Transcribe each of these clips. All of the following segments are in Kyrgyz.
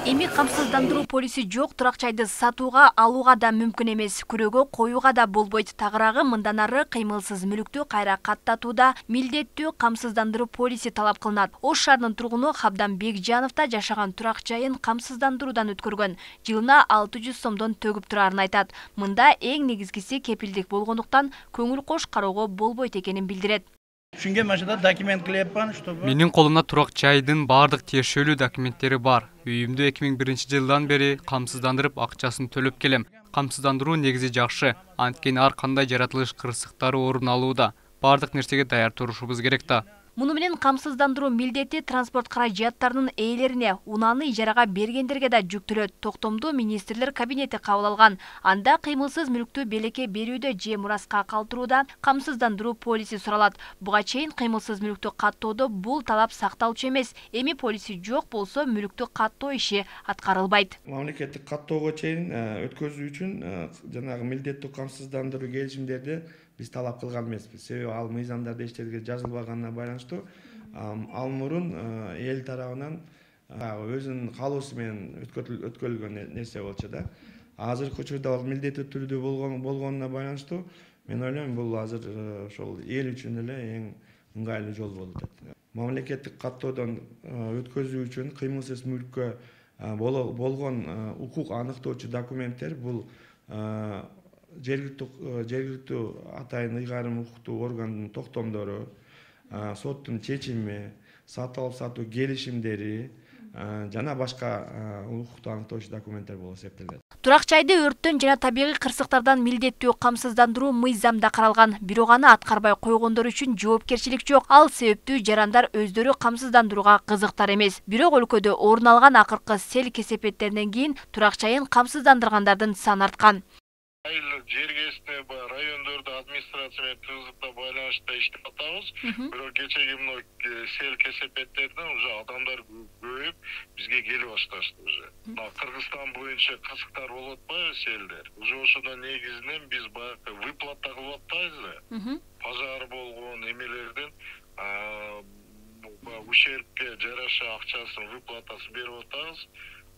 Эми камсыздандыруу полиси жок турак жайды сатууга, алууга да мүмкүн эмес, күрөөгө коюуга да болбойт. Тагыраагы мындан ары кыймылсыз мүлүктү кайра каттатууда милдеттүү камсыздандыруу полиси талап кылынат. Ош шаарынын тургуну Хабдан Бекжановда жашаган турак жайын камсыздандыруудан өткөргөн. Жылына 600 сомдон төгүп турарын айтат. Мында эң негизгиси кепилдик болгондуктан көңүл кош кароого болбойт экенин билдирет. Менин колумда турак жайдын бардык тиешелүү документтери бар. Үйүмдү 2001 жылдан бери камсыздандырып акчасын төлөп келем. Камсыздандыруу негизи жакшы. Анткени ар кандай жаратылыш кырсыктары орун алууда. Бардык нерсеге даяр турушубуз керек да. Муну менен камсыздандыруу милдети транспорт каражаттарынын ээлерине, унааны ижарага бергендерге да жүктөлөт. Токтомду министрлер кабинети кабыл алган. Анда кыймылсыз мүлүктү белекке берүүдө же мураска калтырууда камсыздандыруу полиси суралат. Буга чейин кыймылсыз мүлүктү каттоодо бул талап сакталчу эмес. Эми полиси жок болсо мүлүктү каттоо иши аткарылбайт. Мамлекеттик каттоого чейин өткөзүү үчүн жанагы милдеттүү камсыздандыруу келишимдерди биз талап кылган эмеспиз. Себеби ал мыйзамдарда эчтеге жазылбаганына байланыштуу ал мурун эл тарабынан өзүнүн каалоосу менен өткөрүлгөн нерсе болчу да. Азыркы учурда ал милдеттүү түрдө болгонуна байланыштуу мен ойлойм бул азыр ошол эл үчүн эле эң ыңгайлуу жол болуп атат. Мамлекеттик каттоодон өткөзүү үчүн кыймылсыз мүлккө болгон укук аныктоочу документтер бул жергиликтүү атайын ыйгарым укуктуу органдын токтомдору, соттун чечими, сатып алып сатуу келишимдери жана башка укукту аныктоочу документтер болуп эсептелет. Турак жайды өрттөн жана табигый кырсыктардан милдеттүү камсыздандыруу мыйзамда каралган. Бирок аны аткарбай койгондор үчүн жоопкерчилик жок. Ал себептүү жарандар өздөрү камсыздандырууга кызыктар эмес. Бирок өлкөдө орун алган акыркы сел кесепеттеринен кийин турак жайын камсыздандыргандардын саны арткан. Жергесте райондордо администрация менен тыгыздыкка байланыштуу иштеп атабыз. Бирок кечеги мына сел кесепеттерден уже адамдар көбөйүп бизге келип башташты уже. Кыргызстан боюнча кырсыктар болуп атпайбы селдер. Уже ошонун негизинен биз баягы выплата кылып атпайбыз да. Пожар болгон эмелерден ущербке жараша акчасын выплатасын берип атабыз.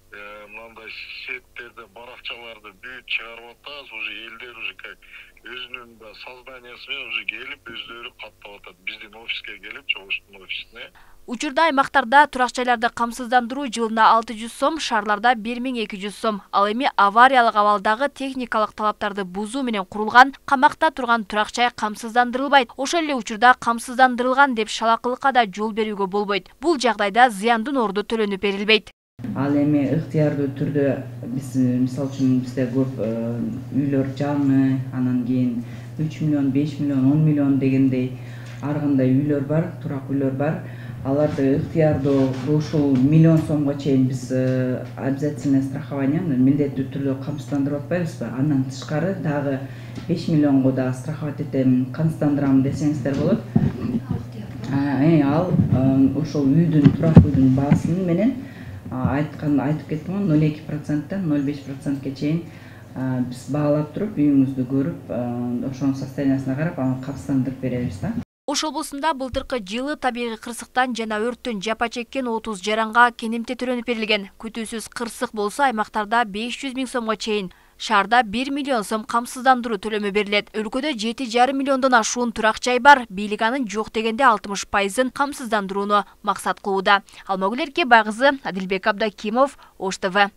Мындай сеттерде баракчаларды бүт чыгарып атабыз, уже элдер уже как өзүнүн сознаниясы менен уже келип өздөрү каттап атат. Биздин офиске келип, чогуштун офисине. Учурда аймактарда турак жайларды камсыздандыруу жылына 600 сом, шаарларда 1200 сом. Ал эми авариялык абалдагы техникалык талаптарды бузуу менен курулган камакта турган турак жай камсыздандырылбайт. Ошол эле учурда камсыздандырылган деп шалакылыкка да жол берүүгө болбойт. Бул жагдайда зыяндын орду төлөнүп берилбейт. Ал эми ыктыярдуу түрдө биз мисалы үчүн бизде көп үйлөр жаңы, анан кийин 3 миллион, 5 миллион, 10 миллион дегендей ар кандай үйлөр бар, турак үйлөр бар. Аларды ыктыярдуу ушул миллион сомго чейин биз обязательное страхование, милдеттүү түрдө камсыздандырып атпайбызбы? Андан тышкары дагы 5 миллионго да страховать этем, камсыздандырам десеңиздер болот. Ал ошол үйдүн, турак үйдүн баасын менен айтып кеттим го 0,2%-тан 0,5%ке чейин биз баалап туруп, үйүңүздү көрүп, ошонун состояниясына карап, аны камсыздандырып беребиз да. Ош облусунда былтыркы жылы табигый кырсыктан жана өрттөн жапа чеккен 30 жаранга кенемте төлөнүп берилген. Күтүүсүз кырсык болсо аймактарда 500 000 сомго чейин, шаарда 1 миллион сом камсыздандыруу төлөмү берилет. Өлкөдө 7,5 миллиондон ашуун турак жай бар. Бийлик анын жок дегенде 60%-ын камсыздандырууну максат кылууда. Алмагүл Эрке Байгызы, Адилбек Абдакимов, Ош ТВ.